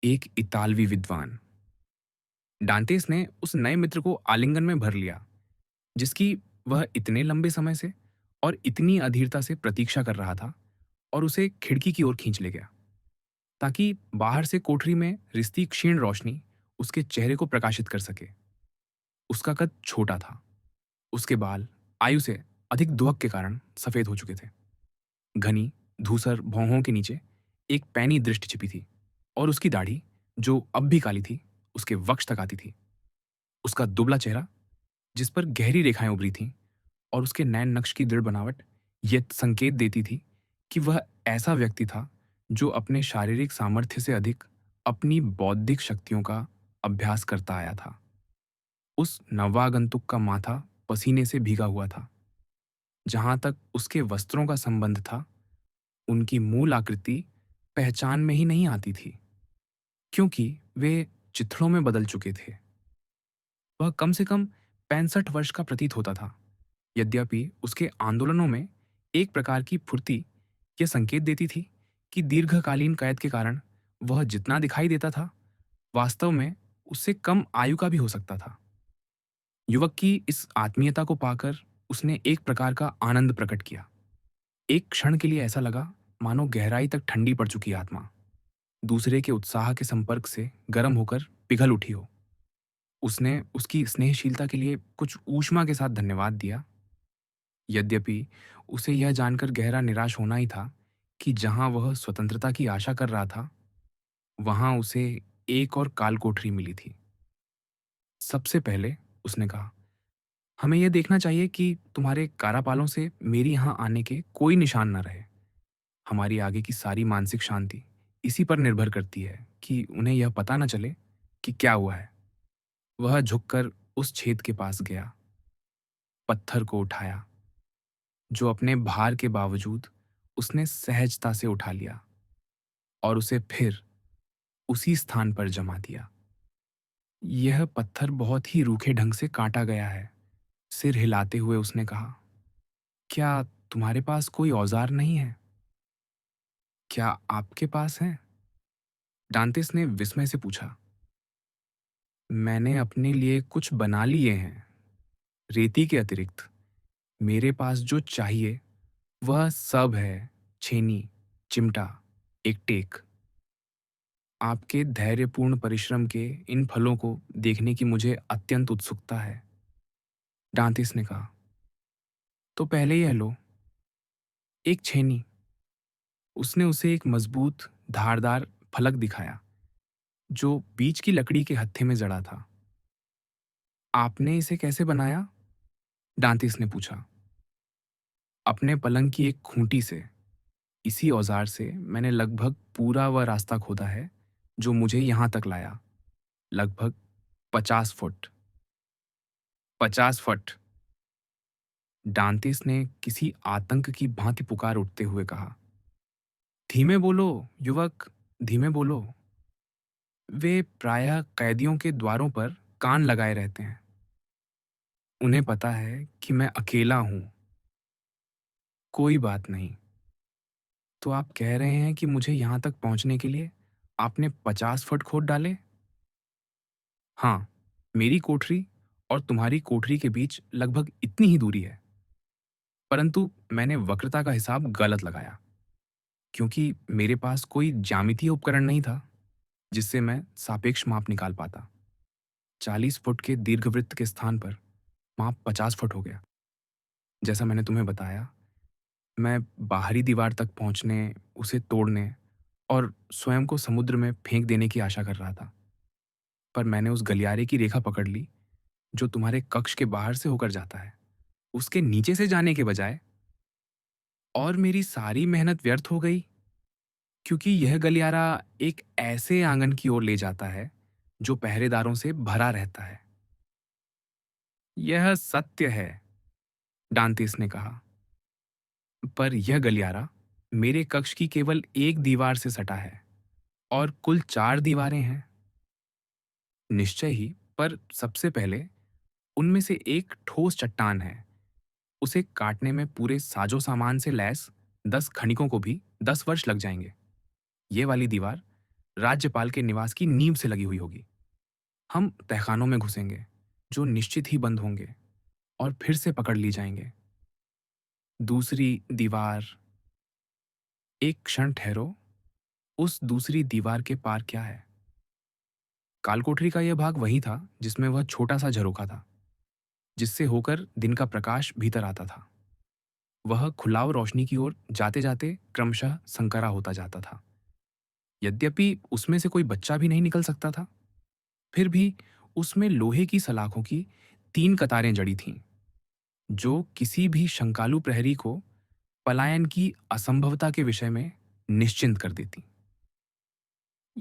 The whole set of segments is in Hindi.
एक इतालवी विद्वान। डांतेस ने उस नए मित्र को आलिंगन में भर लिया जिसकी वह इतने लंबे समय से और इतनी अधीरता से प्रतीक्षा कर रहा था, और उसे खिड़की की ओर खींच ले गया ताकि बाहर से कोठरी में रिसती क्षीण रोशनी उसके चेहरे को प्रकाशित कर सके। उसका कद छोटा था, उसके बाल आयु से अधिक दुहक के कारण सफेद हो चुके थे। घनी धूसर भौहों के नीचे एक पैनी दृष्टि छिपी थी, और उसकी दाढ़ी, जो अब भी काली थी, उसके वक्ष तक आती थी। उसका दुबला चेहरा, जिस पर गहरी रेखाएं उभरी थीं, और उसके नैन नक्श की दृढ़ बनावट यह संकेत देती थी कि वह ऐसा व्यक्ति था जो अपने शारीरिक सामर्थ्य से अधिक अपनी बौद्धिक शक्तियों का अभ्यास करता आया था। उस नवागंतुक का माथा पसीने से भीगा हुआ था। जहां तक उसके वस्त्रों का संबंध था, उनकी मूल आकृति पहचान में ही नहीं आती थी, क्योंकि वे चिथड़ों में बदल चुके थे। वह कम से कम 65 वर्ष का प्रतीत होता था। यद्यपि उसके आंदोलनों में एक प्रकार की फुर्ती यह संकेत देती थी कि दीर्घकालीन कैद के कारण वह जितना दिखाई देता था, वास्तव में उससे कम आयु का भी हो सकता था। युवक की इस आत्मीयता को पाकर उसने एक प्रकार का आनंद प्रकट किया। एक क्षण के लिए ऐसा लगा मानो गहराई तक ठंडी पड़ चुकी आत्मा दूसरे के उत्साह के संपर्क से गर्म होकर पिघल उठी हो। उसने उसकी स्नेहशीलता के लिए कुछ ऊष्मा के साथ धन्यवाद दिया। यद्यपि उसे यह जानकर गहरा निराश होना ही था कि जहां वह स्वतंत्रता की आशा कर रहा था, वहां उसे एक और काल कोठरी मिली थी। सबसे पहले उसने कहा, हमें यह देखना चाहिए कि तुम्हारे कारापालों से मेरी यहां आने के कोई निशान न रहे। हमारी आगे की सारी मानसिक शांति इसी पर निर्भर करती है कि उन्हें यह पता न चले कि क्या हुआ है। वह झुककर उस छेद के पास गया, पत्थर को उठाया, जो अपने भार के बावजूद उसने सहजता से उठा लिया, और उसे फिर उसी स्थान पर जमा दिया। यह पत्थर बहुत ही रूखे ढंग से काटा गया है। सिर हिलाते हुए उसने कहा, क्या तुम्हारे पास कोई औजार नहीं है? क्या आपके पास है? डांतिस ने विस्मय से पूछा। मैंने अपने लिए कुछ बना लिए हैं, रेती के अतिरिक्त। मेरे पास जो चाहिए वह सब है, छेनी, चिमटा, एक टेक। आपके धैर्यपूर्ण परिश्रम के इन फलों को देखने की मुझे अत्यंत उत्सुकता है। डांतिस ने कहा, तो पहले यह लो। एक छेनी। उसने उसे एक मजबूत धारदार फलक दिखाया जो बीच की लकड़ी के हत्थे में जड़ा था। आपने इसे कैसे बनाया? डांतिस ने पूछा। अपने पलंग की एक खूंटी से। इसी औजार से मैंने लगभग पूरा वह रास्ता खोदा है जो मुझे यहां तक लाया। लगभग 50 फुट। 50 फुट। डांतिस ने किसी आतंक की भांति पुकार उठते हुए कहा। धीमे बोलो, युवक, धीमे बोलो। वे प्रायः कैदियों के द्वारों पर कान लगाए रहते हैं। उन्हें पता है कि मैं अकेला हूं। कोई बात नहीं। तो आप कह रहे हैं कि मुझे यहां तक पहुंचने के लिए आपने 50 फुट खोद डाले? हाँ, मेरी कोठरी और तुम्हारी कोठरी के बीच लगभग इतनी ही दूरी है। परंतु मैंने वक्रता का हिसाब गलत लगाया, क्योंकि मेरे पास कोई ज्यामितीय उपकरण नहीं था जिससे मैं सापेक्ष माप निकाल पाता। 40 फुट के दीर्घवृत्त के स्थान पर माप 50 फुट हो गया। जैसा मैंने तुम्हें बताया, मैं बाहरी दीवार तक पहुंचने, उसे तोड़ने और स्वयं को समुद्र में फेंक देने की आशा कर रहा था। पर मैंने उस गलियारे की रेखा पकड़ ली जो तुम्हारे कक्ष के बाहर से होकर जाता है, उसके नीचे से जाने के बजाय। और मेरी सारी मेहनत व्यर्थ हो गई, क्योंकि यह गलियारा एक ऐसे आंगन की ओर ले जाता है जो पहरेदारों से भरा रहता है। यह सत्य है, डांतिस ने कहा। पर यह गलियारा मेरे कक्ष की केवल एक दीवार से सटा है, और कुल 4 दीवारें हैं। निश्चय ही, पर सबसे पहले उनमें से एक ठोस चट्टान है। उसे काटने में पूरे साजो सामान से लैस 10 खनिकों को भी 10 वर्ष लग जाएंगे। ये वाली दीवार राज्यपाल के निवास की नींव से लगी हुई होगी। हम तहखानों में घुसेंगे, जो निश्चित ही बंद होंगे और फिर से पकड़ ली जाएंगे। दूसरी दीवार। एक क्षण ठहरो। उस दूसरी दीवार के पार क्या है? कालकोठरी का यह भाग वही था जिसमें वह छोटा सा झरोखा था, जिससे होकर दिन का प्रकाश भीतर आता था। वह खुलाव रोशनी की ओर जाते जाते क्रमशः संकरा होता जाता था। यद्यपि उसमें से कोई बच्चा भी नहीं निकल सकता था, फिर भी उसमें लोहे की सलाखों की 3 कतारें जड़ी थीं, जो किसी भी शंकालु प्रहरी को पलायन की असंभवता के विषय में निश्चिंत कर देती।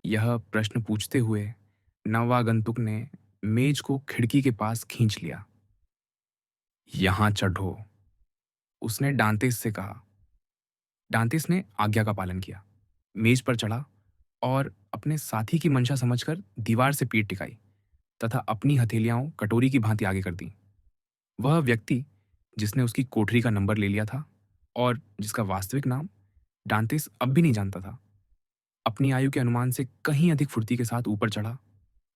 यह प्रश्न पूछते हुए नवागंतुक ने मेज को खिड़की के पास खींच लिया। यहां चढ़ो, उसने डांतेस से कहा। डांतेस ने आज्ञा का पालन किया, मेज पर चढ़ा और अपने साथी की मंशा समझकर दीवार से पीठ टिकाई तथा अपनी हथेलियां कटोरी की भांति आगे कर दी। वह व्यक्ति जिसने उसकी कोठरी का नंबर ले लिया था और जिसका वास्तविक नाम डांतेस अब भी नहीं जानता था, अपनी आयु के अनुमान से कहीं अधिक फुर्ती के साथ ऊपर चढ़ा,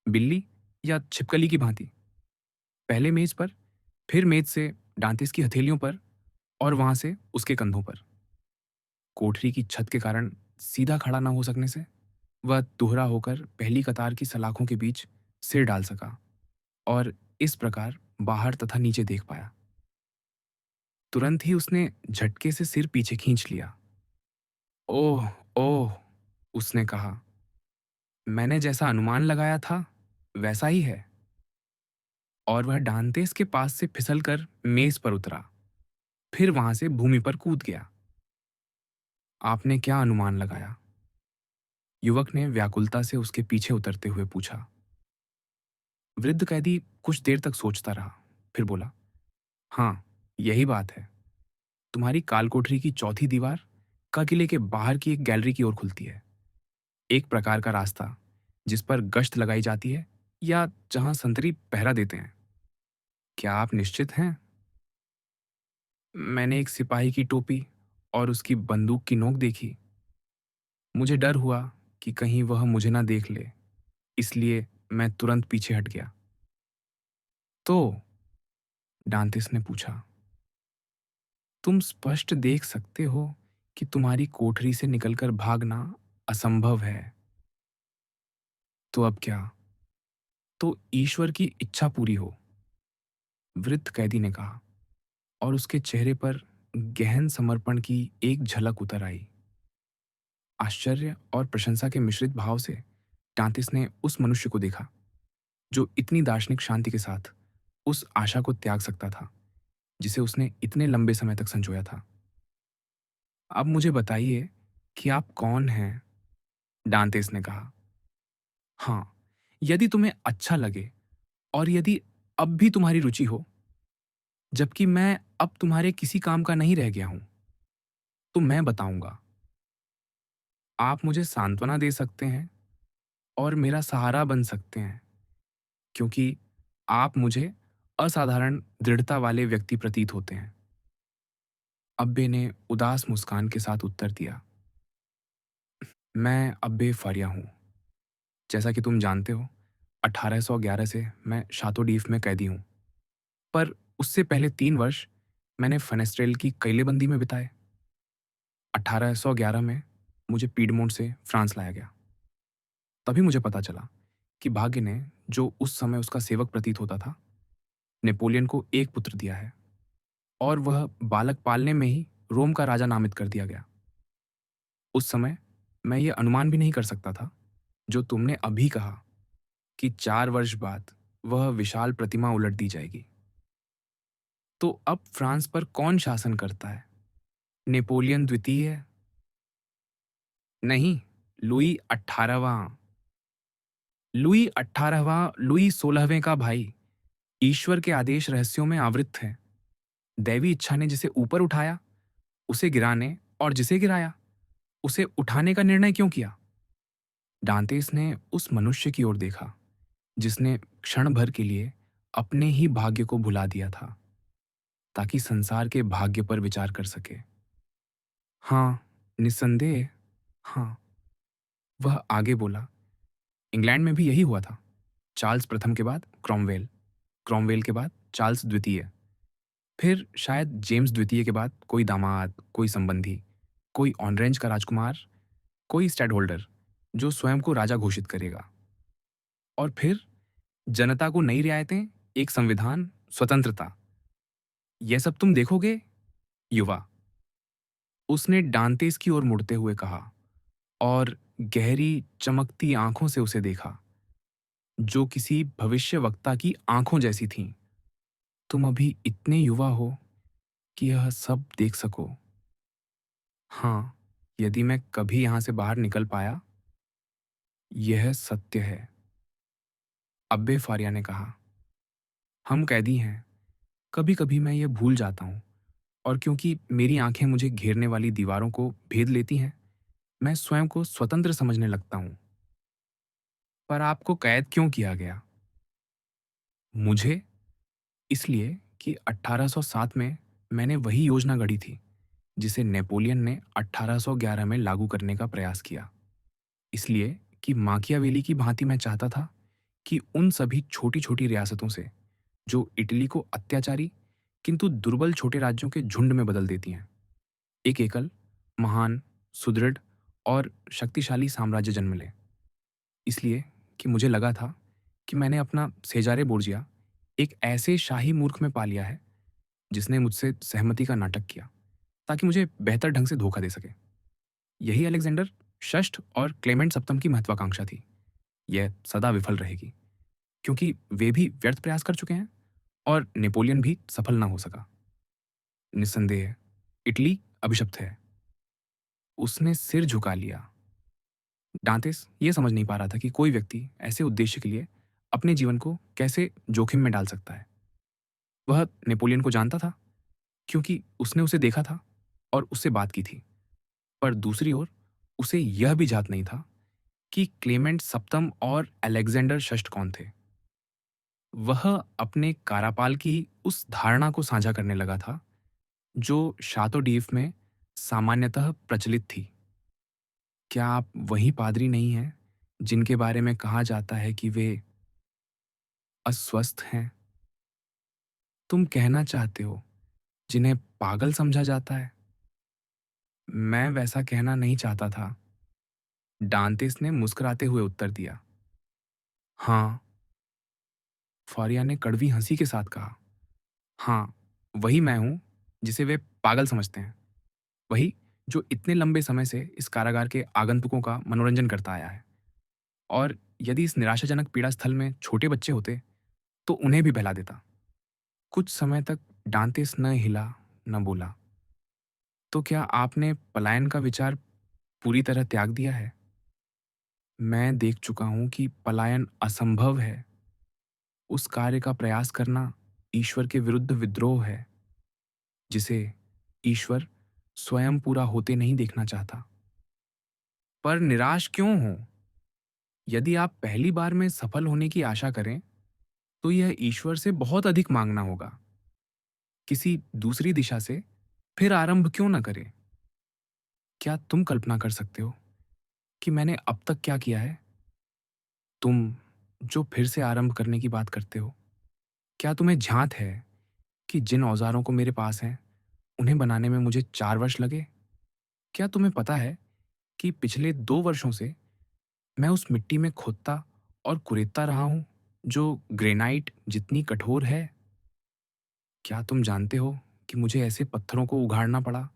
बिल्ली या छिपकली की भांति। पहले मेज पर, फिर मेज से डांतेस की हथेलियों पर और वहां से उसके कंधों पर। कोठरी की छत के कारण सीधा खड़ा न हो सकने से वह दोहरा होकर पहली कतार की सलाखों के बीच सिर डाल सका और इस प्रकार बाहर तथा नीचे देख पाया। तुरंत ही उसने झटके से सिर पीछे खींच लिया। ओह, ओह, उसने कहा, मैंने जैसा अनुमान लगाया था वैसा ही है। और वह डांतेस के पास से फिसलकर मेज पर उतरा, फिर वहां से भूमि पर कूद गया। आपने क्या अनुमान लगाया? युवक ने व्याकुलता से उसके पीछे उतरते हुए पूछा। वृद्ध कैदी कुछ देर तक सोचता रहा, फिर बोला, हाँ, यही बात है। तुम्हारी कालकोठरी की चौथी दीवार का किले के बाहर की एक गैलरी की ओर खुलती है। एक प्रकार का रास्ता जिस पर गश्त लगाई जाती है या जहां संतरी पहरा देते हैं। क्या आप निश्चित हैं? मैंने एक सिपाही की टोपी और उसकी बंदूक की नोक देखी। मुझे डर हुआ कि कहीं वह मुझे ना देख ले, इसलिए मैं तुरंत पीछे हट गया। तो डांतिस ने पूछा, तुम स्पष्ट देख सकते हो कि तुम्हारी कोठरी से निकलकर भागना असंभव है। तो अब क्या? तो ईश्वर की इच्छा पूरी हो, वृद्ध कैदी ने कहा, और उसके चेहरे पर गहन समर्पण की एक झलक उतर आई। आश्चर्य और प्रशंसा के मिश्रित भाव से डांतिस ने उस मनुष्य को देखा जो इतनी दार्शनिक शांति के साथ उस आशा को त्याग सकता था जिसे उसने इतने लंबे समय तक संजोया था। अब मुझे बताइए कि आप कौन हैं? डांतेस ने कहा। हाँ, यदि तुम्हें अच्छा लगे और यदि अब भी तुम्हारी रुचि हो, जबकि मैं अब तुम्हारे किसी काम का नहीं रह गया हूं, तो मैं बताऊंगा। आप मुझे सांत्वना दे सकते हैं और मेरा सहारा बन सकते हैं, क्योंकि आप मुझे असाधारण दृढ़ता वाले व्यक्ति प्रतीत होते हैं। अब्बे ने उदास मुस्कान के साथ उत्तर दिया। मैं अब्बे फारिया हूं। जैसा कि तुम जानते हो, 1811 से मैं शातोडीफ में कैदी हूं, पर उससे पहले 3 वर्ष मैंने फनेस्ट्रेल की कैलेबंदी में बिताए। 1811 में मुझे पीडमोंट से फ्रांस लाया गया। तभी मुझे पता चला कि भाग्य ने, जो उस समय उसका सेवक प्रतीत होता था, नेपोलियन को एक पुत्र दिया है और वह बालक पालने में ही रोम का राजा नामित कर दिया गया। उस समय मैं ये अनुमान भी नहीं कर सकता था जो तुमने अभी कहा कि 4 वर्ष बाद वह विशाल प्रतिमा उलट दी जाएगी। तो अब फ्रांस पर कौन शासन करता है? नेपोलियन द्वितीय? नहीं, लुई 18वां। लुई 18वां लुई 16वें का भाई ईश्वर के आदेश रहस्यों में आवृत है। दैवी इच्छा ने जिसे ऊपर उठाया उसे गिराने, और जिसे गिराया उसे उठाने का निर्णय क्यों किया? डांतेस ने उस मनुष्य की ओर देखा जिसने क्षण भर के लिए अपने ही भाग्य को भुला दिया था ताकि संसार के भाग्य पर विचार कर सके। हाँ, निस्संदेह, हाँ। वह आगे बोला, इंग्लैंड में भी यही हुआ था। चार्ल्स प्रथम के बाद क्रॉमवेल, क्रॉमवेल के बाद चार्ल्स द्वितीय, फिर शायद जेम्स द्वितीय के बाद कोई दामाद, कोई संबंधी, कोई ऑनरेंज का राजकुमार, कोई स्टेड होल्डर जो स्वयं को राजा घोषित करेगा। और फिर जनता को नई रियायतें, एक संविधान, स्वतंत्रता। यह सब तुम देखोगे, युवा? उसने डांतेस की ओर मुड़ते हुए कहा और गहरी चमकती आंखों से उसे देखा, जो किसी भविष्यवक्ता की आंखों जैसी थीं। तुम अभी इतने युवा हो कि यह सब देख सको। हाँ, यदि मैं कभी यहां से बाहर निकल पाया। यह सत्य है, अब्बे फारिया ने कहा। हम कैदी हैं। कभी कभी मैं ये भूल जाता हूँ, और क्योंकि मेरी आंखें मुझे घेरने वाली दीवारों को भेद लेती हैं, मैं स्वयं को स्वतंत्र समझने लगता हूँ। पर आपको कैद क्यों किया गया? मुझे? इसलिए कि 1807 में मैंने वही योजना गढ़ी थी जिसे नेपोलियन ने 1811 में लागू करने का प्रयास किया। इसलिए कि माकियावेली की भांति मैं चाहता था कि उन सभी छोटी-छोटी रियासतों से, जो इटली को अत्याचारी किंतु दुर्बल छोटे राज्यों के झुंड में बदल देती हैं, एक एकल, महान, सुदृढ़ और शक्तिशाली साम्राज्य जन्म ले। इसलिए कि मुझे लगा था कि मैंने अपना सेजारे बोर्जिया एक ऐसे शाही मूर्ख में पा लिया है जिसने मुझसे सहमति का नाटक किया ताकि मुझे बेहतर ढंग से धोखा दे सके। यही अलेक्जेंडर षष्ठ और क्लेमेंट सप्तम की महत्वाकांक्षा थी। यह सदा विफल रहेगी, क्योंकि वे भी व्यर्थ प्रयास कर चुके हैं और नेपोलियन भी सफल ना हो सका। निस्संदेह इटली अभिशप्त है। उसने सिर झुका लिया। डांतेस ये समझ नहीं पा रहा था कि कोई व्यक्ति ऐसे उद्देश्य के लिए अपने जीवन को कैसे जोखिम में डाल सकता है। वह नेपोलियन को जानता था, क्योंकि उसने उसे देखा था और उससे बात की थी। पर दूसरी ओर उसे यह भी जात नहीं था कि क्लेमेंट सप्तम और अलेक्जेंडर षष्ठ कौन थे। वह अपने कारापाल की उस धारणा को साझा करने लगा था जो शातोडीफ में सामान्यतः प्रचलित थी। क्या आप वही पादरी नहीं हैं जिनके बारे में कहा जाता है कि वे अस्वस्थ हैं? तुम कहना चाहते हो जिन्हें पागल समझा जाता है? मैं वैसा कहना नहीं चाहता था, डांतेस ने मुस्कुराते हुए उत्तर दिया। हाँ, फारिया ने कड़वी हंसी के साथ कहा। हाँ, वही मैं हूं जिसे वे पागल समझते हैं। वही जो इतने लंबे समय से इस कारागार के आगंतुकों का मनोरंजन करता आया है। और यदि इस निराशाजनक पीड़ा स्थल में छोटे बच्चे होते तो उन्हें भी बहला देता। कुछ समय तक डांतेस न हिला, न बोला। तो क्या आपने पलायन का विचार पूरी तरह त्याग दिया है? मैं देख चुका हूं कि पलायन असंभव है। उस कार्य का प्रयास करना ईश्वर के विरुद्ध विद्रोह है, जिसे ईश्वर स्वयं पूरा होते नहीं देखना चाहता। पर निराश क्यों हो? यदि आप पहली बार में सफल होने की आशा करें, तो यह ईश्वर से बहुत अधिक मांगना होगा। किसी दूसरी दिशा से फिर आरंभ क्यों न करें? क्या तुम कल्पना कर सकते हो कि मैंने अब तक क्या किया है? तुम जो फिर से आरंभ करने की बात करते हो, क्या तुम्हें झांत है कि जिन औजारों को मेरे पास हैं, उन्हें बनाने में मुझे 4 वर्ष लगे? क्या तुम्हें पता है कि पिछले 2 वर्षों से मैं उस मिट्टी में खोदता और कुरेदता रहा हूं जो ग्रेनाइट जितनी कठोर है? क्या तुम जानते हो कि मुझे ऐसे पत्थरों को उघाड़ना पड़ा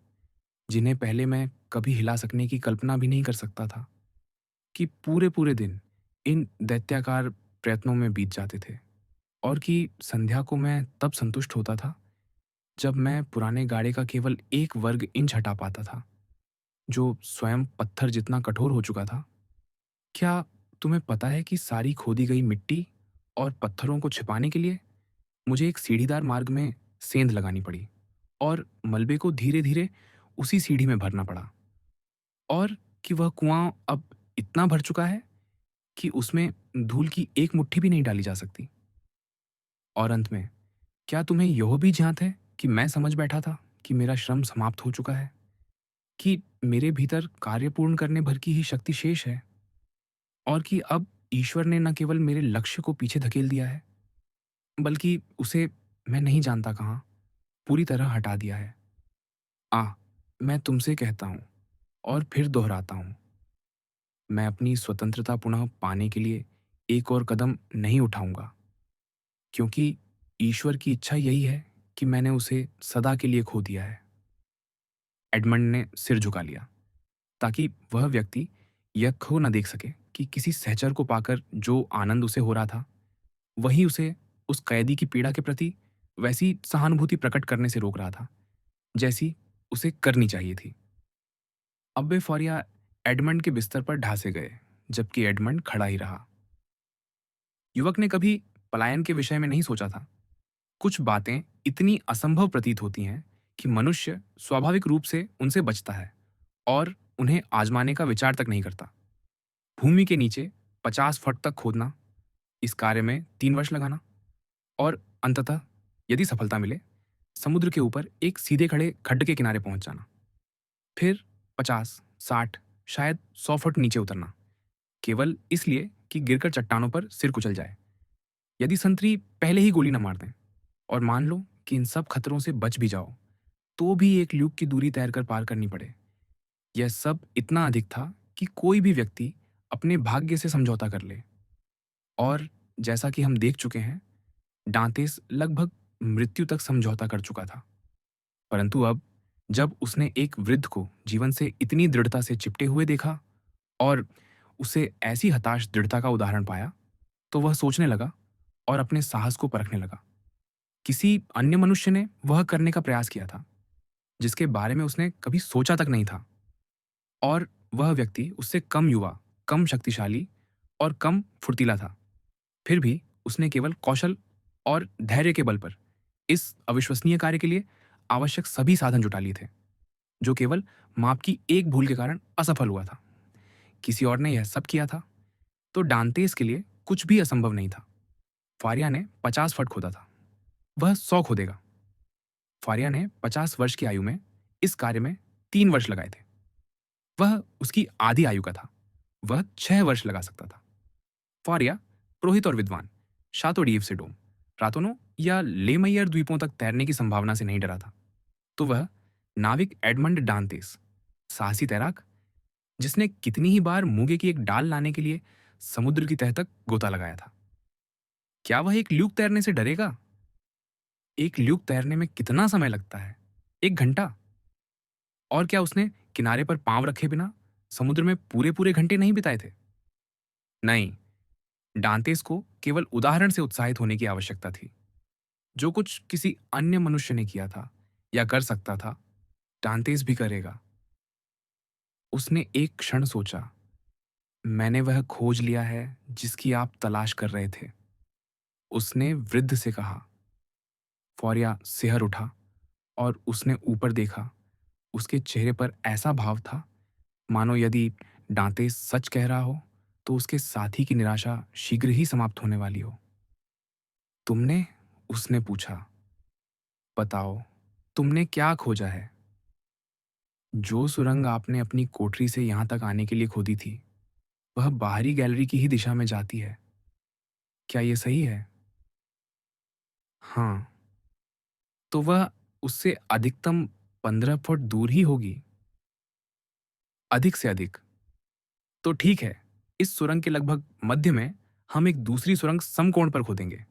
जिन्हें पहले मैं कभी हिला सकने की कल्पना भी नहीं कर सकता था, कि पूरे पूरे दिन इन दैत्याकार प्रयत्नों में बीत जाते थे, और कि संध्या को मैं तब संतुष्ट होता था जब मैं पुराने गाड़े का केवल 1 वर्ग इंच हटा पाता था, जो स्वयं पत्थर जितना कठोर हो चुका था। क्या तुम्हें पता है कि सारी खोदी गई मिट्टी और पत्थरों को छिपाने के लिए मुझे एक सीढ़ीदार मार्ग में सेंध लगानी पड़ी, और मलबे को धीरे धीरे उसी सीढ़ी में भरना पड़ा, और कि वह कुआं अब इतना भर चुका है कि उसमें धूल की एक मुट्ठी भी नहीं डाली जा सकती। और अंत में, क्या तुम्हें यह भी ज्ञात है कि मैं समझ बैठा था कि मेरा श्रम समाप्त हो चुका है, कि मेरे भीतर कार्य पूर्ण करने भर की ही शक्ति शेष है, और कि अब ईश्वर ने न केवल मेरे लक्ष्य को पीछे धकेल दिया है, बल्कि उसे मैं नहीं जानता कहाँ पूरी तरह हटा दिया है। आ, मैं तुमसे कहता हूँ और फिर दोहराता हूँ, मैं अपनी स्वतंत्रता पुनः पाने के लिए एक और कदम नहीं उठाऊंगा, क्योंकि ईश्वर की इच्छा यही है कि मैंने उसे सदा के लिए खो दिया है। एडमंड ने सिर झुका लिया, ताकि वह व्यक्ति यह खो न देख सके कि किसी सहचर को पाकर जो आनंद उसे हो रहा था, वही उसे उस कैदी की पीड़ा के प्रति वैसी सहानुभूति प्रकट करने से रोक रहा था, जैसी उसे करनी चाहिए थी। अब वे फौरिया एडमंड के बिस्तर पर ढासे गए, जबकि एडमंड खड़ा ही रहा। युवक ने कभी पलायन के विषय में नहीं सोचा था। कुछ बातें इतनी असंभव प्रतीत होती हैं कि मनुष्य स्वाभाविक रूप से उनसे बचता है और उन्हें आजमाने का विचार तक नहीं करता। भूमि के नीचे 50 फुट तक खोदना, इस कार्य में 3 वर्ष लगाना, और अंततः यदि सफलता मिले, समुद्र के ऊपर एक सीधे खड़े खड्ड के किनारे पहुंच जाना। फिर 50, 60, शायद 100 फुट नीचे उतरना, केवल इसलिए कि गिरकर चट्टानों पर सिर कुचल जाए। यदि संतरी पहले ही गोली न मार दें, और मान लो कि इन सब खतरों से बच भी जाओ, तो भी एक ल्यूक की दूरी तैरकर पार करनी पड़े। यह सब इतना अधिक था कि कोई भी व्यक्ति अपने भाग्य से समझौता कर ले। और जैसा कि हम देख चुके हैं, डांतेस लगभग मृत्यु तक समझौता कर चुका था। परंतु अब जब उसने एक वृद्ध को जीवन से इतनी दृढ़ता से चिपटे हुए देखा और उसे ऐसी हताश दृढ़ता का उदाहरण पाया, तो वह सोचने लगा और अपने साहस को परखने लगा। किसी अन्य मनुष्य ने वह करने का प्रयास किया था जिसके बारे में उसने कभी सोचा तक नहीं था, और वह व्यक्ति उससे कम युवा, कम शक्तिशाली और कम फुर्तीला था। फिर भी उसने केवल कौशल और धैर्य के बल पर इस अविश्वसनीय कार्य के लिए आवश्यक सभी साधन जुटा लिए थे, जो केवल माप की एक भूल के कारण असफल हुआ था। किसी और ने यह सब किया था, तो डांतेस के लिए कुछ भी असंभव नहीं था। फारिया ने 50 फुट खोदा था, वह 100 खोदेगा। फारिया ने 50 वर्ष की आयु में इस कार्य में 3 वर्ष लगाए थे। वह उसकी आधी आयु का था, वह 6 वर्ष लगा सकता था। फारिया पुरोहित और विद्वान, शातोडीव से डोम, रातोनो या लेमैयर द्वीपों तक तैरने की संभावना से नहीं डरा था। तो वह नाविक एडमंड डांतेस, साहसी तैराक, जिसने कितनी ही बार मूंगे की एक डाल लाने के लिए समुद्र की तह तक गोता लगाया था। क्या वह एक ल्यूक तैरने से डरेगा? एक ल्यूक तैरने में कितना समय लगता है? 1 घंटा। और क्या उसने किनारे पर पांव रखे बिना समुद्र में पूरे पूरे घंटे नहीं बिताए थे? नहीं, डांतेस को केवल उदाहरण से उत्साहित होने की आवश्यकता थी। जो कुछ किसी अन्य मनुष्य ने किया था या कर सकता था, डांतेस भी करेगा। उसने एक क्षण सोचा, मैंने वह खोज लिया है जिसकी आप तलाश कर रहे थे, उसने वृद्ध से कहा। फौरिया सिहर उठा और उसने ऊपर देखा। उसके चेहरे पर ऐसा भाव था मानो यदि डांतेस सच कह रहा हो, तो उसके साथी की निराशा शीघ्र ही समाप्त होने वाली हो। तुमने? उसने पूछा। बताओ, तुमने क्या खोजा है? जो सुरंग आपने अपनी कोठरी से यहां तक आने के लिए खोदी थी, वह बाहरी गैलरी की ही दिशा में जाती है। क्या ये सही है? हाँ। तो वह उससे अधिकतम 15 फुट दूर ही होगी। अधिक से अधिक। तो ठीक है, इस सुरंग के लगभग मध्य में हम एक दूसरी सुरंग समकोण पर खोदेंगे।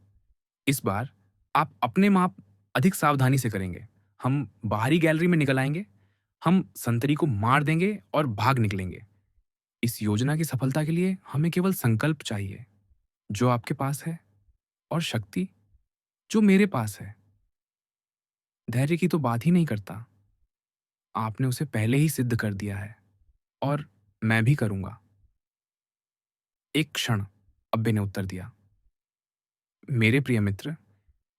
इस बार आप अपने माप अधिक सावधानी से करेंगे। हम बाहरी गैलरी में निकल आएंगे, हम संतरी को मार देंगे और भाग निकलेंगे। इस योजना की सफलता के लिए हमें केवल संकल्प चाहिए, जो आपके पास है, और शक्ति, जो मेरे पास है। धैर्य की तो बात ही नहीं करता, आपने उसे पहले ही सिद्ध कर दिया है, और मैं भी करूंगा। एक क्षण, अब्बे ने उत्तर दिया। मेरे प्रिय मित्र,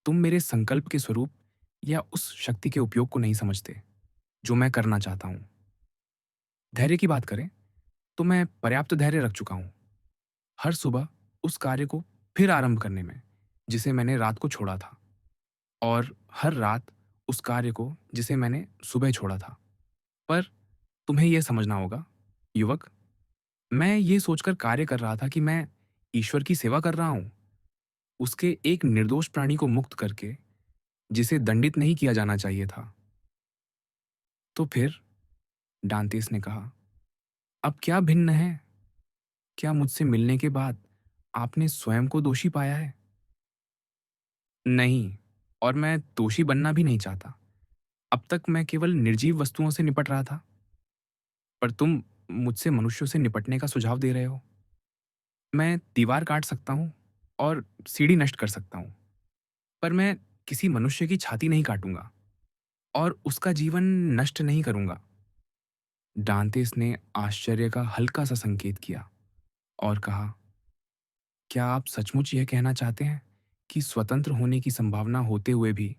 तुम मेरे संकल्प के स्वरूप या उस शक्ति के उपयोग को नहीं समझते जो मैं करना चाहता हूं। धैर्य की बात करें तो मैं पर्याप्त धैर्य रख चुका हूं, हर सुबह उस कार्य को फिर आरंभ करने में जिसे मैंने रात को छोड़ा था, और हर रात उस कार्य को जिसे मैंने सुबह छोड़ा था। पर तुम्हें यह समझना होगा, युवक, मैं ये सोचकर कार्य कर रहा था कि मैं ईश्वर की सेवा कर रहा हूँ, उसके एक निर्दोष प्राणी को मुक्त करके, जिसे दंडित नहीं किया जाना चाहिए था। तो फिर डांतेस ने कहा, अब क्या भिन्न है? क्या मुझसे मिलने के बाद आपने स्वयं को दोषी पाया है? नहीं, और मैं दोषी बनना भी नहीं चाहता। अब तक मैं केवल निर्जीव वस्तुओं से निपट रहा था, पर तुम मुझसे मनुष्यों से निपटने का सुझाव दे रहे हो। मैं दीवार काट सकता हूँ और सीढ़ी नष्ट कर सकता हूँ, पर मैं किसी मनुष्य की छाती नहीं काटूंगा और उसका जीवन नष्ट नहीं करूंगा। डांतेस ने आश्चर्य का हल्का सा संकेत किया और कहा, क्या आप सचमुच यह कहना चाहते हैं कि स्वतंत्र होने की संभावना होते हुए भी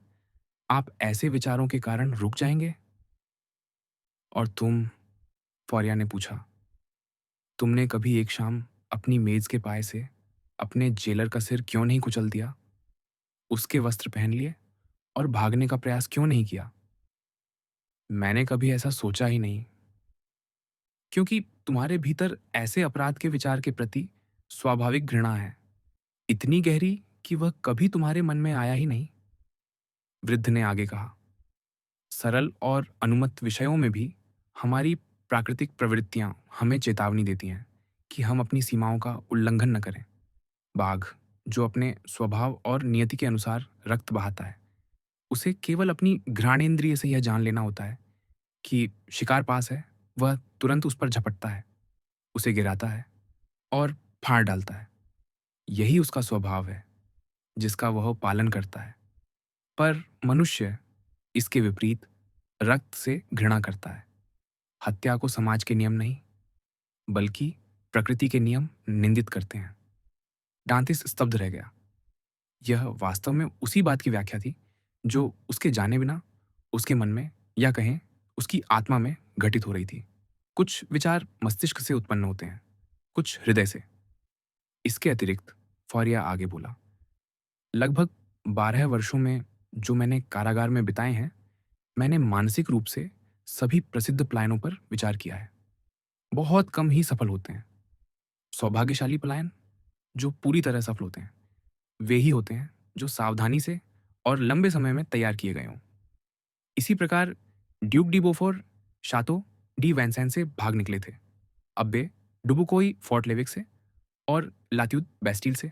आप ऐसे विचारों के कारण रुक जाएंगे? और तुम? फौरिया ने पूछा, तुमने कभी एक शाम अपनी मेज के पाए से अपने जेलर का सिर क्यों नहीं कुचल दिया, उसके वस्त्र पहन लिए और भागने का प्रयास क्यों नहीं किया? मैंने कभी ऐसा सोचा ही नहीं, क्योंकि तुम्हारे भीतर ऐसे अपराध के विचार के प्रति स्वाभाविक घृणा है, इतनी गहरी कि वह कभी तुम्हारे मन में आया ही नहीं। वृद्ध ने आगे कहा, सरल और अनुमत विषयों में भी हमारी प्राकृतिक प्रवृत्तियां हमें चेतावनी देती हैं कि हम अपनी सीमाओं का उल्लंघन न करें। बाघ, जो अपने स्वभाव और नियति के अनुसार रक्त बहाता है, उसे केवल अपनी घ्राणेन्द्रिय से यह जान लेना होता है कि शिकार पास है। वह तुरंत उस पर झपटता है, उसे गिराता है और फाड़ डालता है। यही उसका स्वभाव है, जिसका वह पालन करता है। पर मनुष्य इसके विपरीत रक्त से घृणा करता है। हत्या को समाज के नियम नहीं, बल्कि प्रकृति के नियम निंदित करते हैं। डांतिस स्तब्ध रह गया। यह वास्तव में उसी बात की व्याख्या थी जो उसके जाने बिना उसके मन में, या कहें उसकी आत्मा में, घटित हो रही थी। कुछ विचार मस्तिष्क से उत्पन्न होते हैं, कुछ हृदय से। इसके अतिरिक्त फौरिया आगे बोला, लगभग 12 वर्षों में जो मैंने कारागार में बिताए हैं, मैंने मानसिक रूप से सभी प्रसिद्ध पलायनों पर विचार किया है। बहुत कम ही सफल होते हैं। सौभाग्यशाली पलायन, जो पूरी तरह सफल होते हैं, वे ही होते हैं जो सावधानी से और लंबे समय में तैयार किए गए हों। इसी प्रकार ड्यूक डी बोफोर शातो डी वैनसैन से भाग निकले थे। अब वे डुबुकोई फोर्ट लेविक से और लात्यूद बेस्टील से।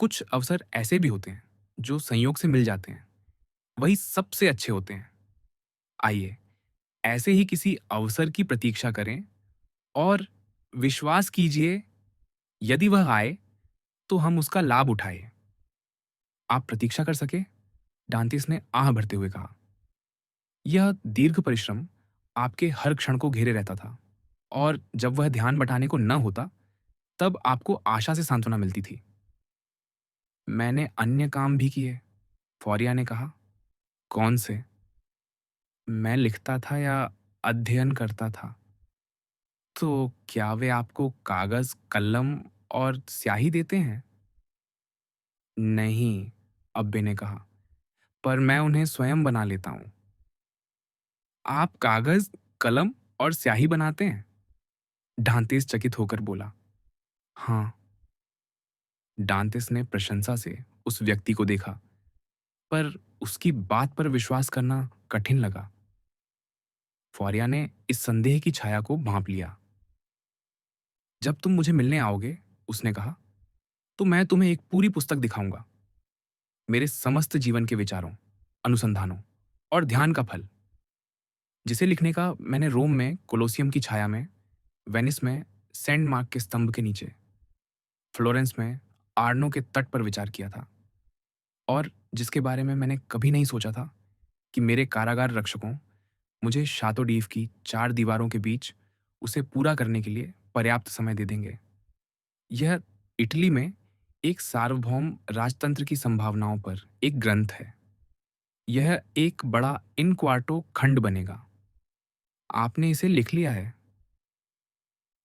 कुछ अवसर ऐसे भी होते हैं जो संयोग से मिल जाते हैं, वही सबसे अच्छे होते हैं। आइए, ऐसे ही किसी अवसर की प्रतीक्षा करें और विश्वास कीजिए, यदि वह आए तो हम उसका लाभ उठाएं। आप प्रतीक्षा कर सके? डांतिस ने आह भरते हुए कहा। यह दीर्घ परिश्रम आपके हर क्षण को घेरे रहता था, और जब वह ध्यान बटाने को न होता, तब आपको आशा से सांत्वना मिलती थी। मैंने अन्य काम भी किए, फौरिया ने कहा। कौन से? मैं लिखता था या अध्ययन करता था? तो क्या वे आपको कागज, कलम और स्याही देते हैं? नहीं, अब्बे ने कहा, पर मैं उन्हें स्वयं बना लेता हूं। आप कागज, कलम और स्याही बनाते हैं? डांतेस चकित होकर बोला। हाँ। डांतेस ने प्रशंसा से उस व्यक्ति को देखा, पर उसकी बात पर विश्वास करना कठिन लगा। फौरिया ने इस संदेह की छाया को भांप लिया। जब तुम मुझे मिलने आओगे, उसने कहा, तो मैं तुम्हें एक पूरी पुस्तक दिखाऊंगा, मेरे समस्त जीवन के विचारों, अनुसंधानों और ध्यान का फल, जिसे लिखने का मैंने रोम में कोलोसियम की छाया में, वेनिस में सेंट मार्क के स्तंभ के नीचे, फ्लोरेंस में आर्नो के तट पर विचार किया था, और जिसके बारे में मैंने कभी नहीं सोचा था कि मेरे कारागार रक्षकों मुझे शातोडीव की 4 दीवारों के बीच उसे पूरा करने के लिए पर्याप्त समय दे देंगे। यह इटली में एक सार्वभौम राजतंत्र की संभावनाओं पर एक ग्रंथ है। यह एक बड़ा इन क्वार्टो खंड बनेगा। आपने इसे लिख लिया है?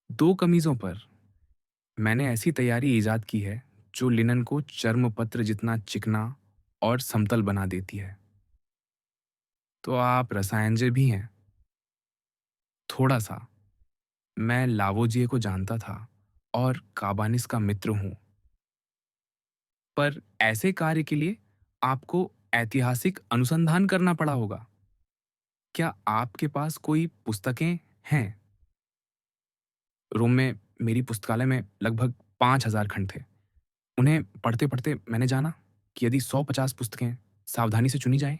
2 कमीजों पर। मैंने ऐसी तैयारी ईजाद की है जो लिनन को चर्मपत्र जितना चिकना और समतल बना देती है। तो आप रसायनजे भी हैं? थोड़ा सा। मैं लावोजिए को जानता था और काबानिस का मित्र हूँ, पर ऐसे कार्य के लिए आपको ऐतिहासिक अनुसंधान करना पड़ा होगा। क्या आपके पास कोई पुस्तकें हैं? रोम में मेरी पुस्तकालय में लगभग 5,000 खंड थे। उन्हें पढ़ते-पढ़ते मैंने जाना कि यदि 150 पुस्तकें सावधानी से चुनी जाएँ,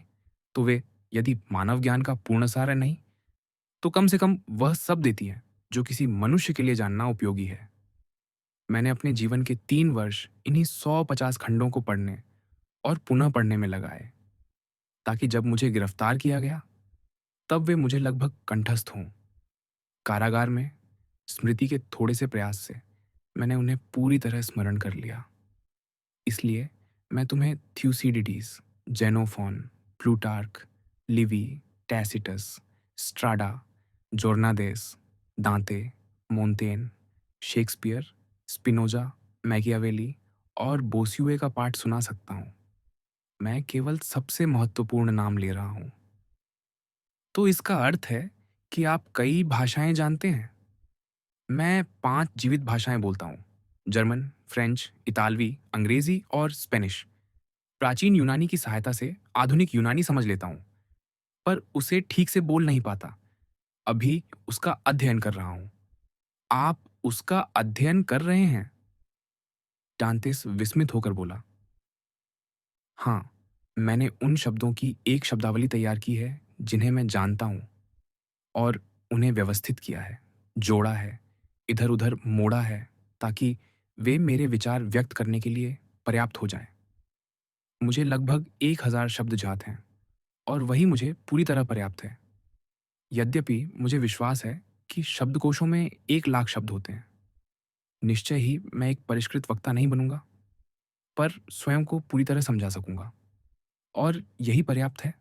तो वे यदि मानव ज्ञान का पूर्ण सार नहीं, तो कम से कम वह सब देती हैं, जो किसी मनुष्य के लिए जानना उपयोगी है। मैंने अपने जीवन के 3 वर्ष इन्हीं 150 खंडों को पढ़ने और पुनः पढ़ने में लगाए, ताकि जब मुझे गिरफ्तार किया गया, तब वे मुझे लगभग कंठस्थ हों। कारागार में स्मृति के थोड़े से प्रयास से मैंने उन्हें पूरी तरह स्मरण कर लिया। इसलिए मैं तुम्हें थ्यूसिडिडीज, Xenophon, Plutarch, Levi, Tacitus, Strada, जोर्नादेस, दांते, मोंतेन, शेक्सपियर, स्पिनोजा, मैकियावेली और बोसियुए का पाठ सुना सकता हूँ। मैं केवल सबसे महत्वपूर्ण नाम ले रहा हूँ। तो इसका अर्थ है कि आप कई भाषाएं जानते हैं। मैं 5 जीवित भाषाएं बोलता हूँ। जर्मन, फ्रेंच, इतालवी, अंग्रेजी और स्पेनिश। प्राचीन यूनानी की सहायता से आधुनिक यूनानी समझ लेता हूँ, पर उसे ठीक से बोल नहीं पाता। अभी उसका अध्ययन कर रहा हूँ। आप उसका अध्ययन कर रहे हैं? डांतेस विस्मित होकर बोला। हाँ, मैंने उन शब्दों की एक शब्दावली तैयार की है जिन्हें मैं जानता हूँ, और उन्हें व्यवस्थित किया है, जोड़ा है, इधर-उधर मोड़ा है, ताकि वे मेरे विचार व्यक्त करने के लिए पर्याप्त हो जाएं। मुझे लगभग 1,000 शब्द जात हैं, और वही मुझे पूरी तरह पर्याप्त है। यद्यपि मुझे विश्वास है कि शब्दकोशों में 1 लाख शब्द होते हैं। निश्चय ही मैं एक परिष्कृत वक्ता नहीं बनूंगा, पर स्वयं को पूरी तरह समझा सकूंगा, और यही पर्याप्त है।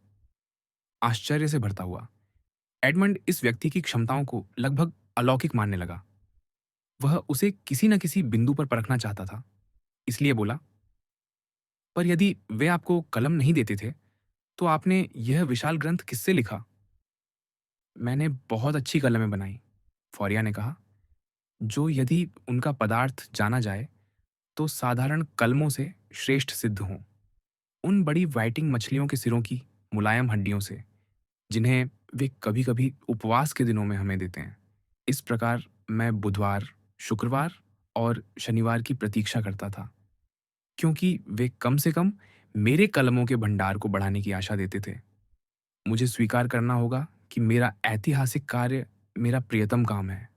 आश्चर्य से भरता हुआ एडमंड इस व्यक्ति की क्षमताओं को लगभग अलौकिक मानने लगा। वह उसे किसी न किसी बिंदु पर परखना चाहता था, इसलिए बोला, पर यदि वे आपको कलम नहीं देते थे, तो आपने यह विशाल ग्रंथ किससे लिखा? मैंने बहुत अच्छी कलमें बनाई, फौरिया ने कहा, जो यदि उनका पदार्थ जाना जाए तो साधारण कलमों से श्रेष्ठ सिद्ध हों। उन बड़ी वाइटिंग मछलियों के सिरों की मुलायम हड्डियों से, जिन्हें वे कभी-कभी उपवास के दिनों में हमें देते हैं। इस प्रकार मैं बुधवार, शुक्रवार और शनिवार की प्रतीक्षा करता था, क्योंकि वे कम से कम मेरे कलमों के भंडार को बढ़ाने की आशा देते थे। मुझे स्वीकार करना होगा कि मेरा ऐतिहासिक कार्य मेरा प्रियतम काम है।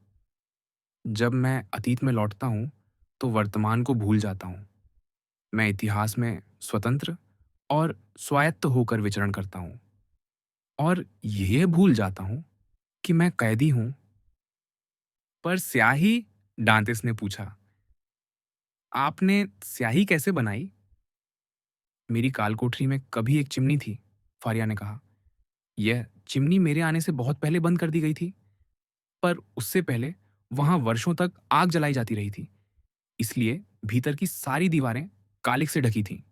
जब मैं अतीत में लौटता हूँ, तो वर्तमान को भूल जाता हूँ। मैं इतिहास में स्वतंत्र और स्वायत्त होकर विचरण करता हूँ, और यह भूल जाता हूँ कि मैं कैदी हूँ। पर स्याही? डांतिस ने पूछा। आपने स्याही कैसे बनाई? मेरी कालकोठरी में कभी एक चिमनी थी, फारिया ने कहा। यह चिमनी मेरे आने से बहुत पहले बंद कर दी गई थी, पर उससे पहले वहां वर्षों तक आग जलाई जाती रही थी। इसलिए भीतर की सारी दीवारें कालिक से ढकी थीं।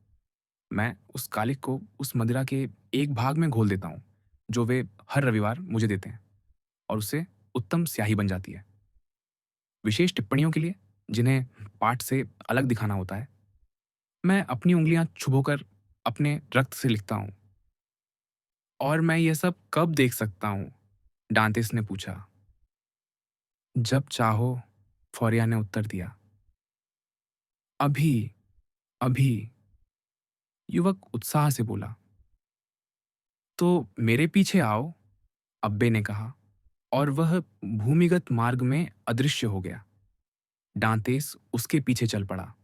मैं उस कालिक को उस मदिरा के एक भाग में घोल देता हूँ, जो वे हर रविवार मुझे देते हैं, और उससे उत्तम स्याही बन जाती है। विशेष टिप्पणियों के लिए, जिन्हें पाठ से अलग दिखाना होता है, मैं अपनी उंगलियां छुबोकर अपने रक्त से लिखता हूँ। और मैं यह सब कब देख सकता हूँ? डांतिस ने पूछा। जब चाहो, फौरिया ने उत्तर दिया। अभी, अभी, युवक उत्साह से बोला। तो मेरे पीछे आओ, अब्बे ने कहा, और वह भूमिगत मार्ग में अदृश्य हो गया। डांतेस उसके पीछे चल पड़ा।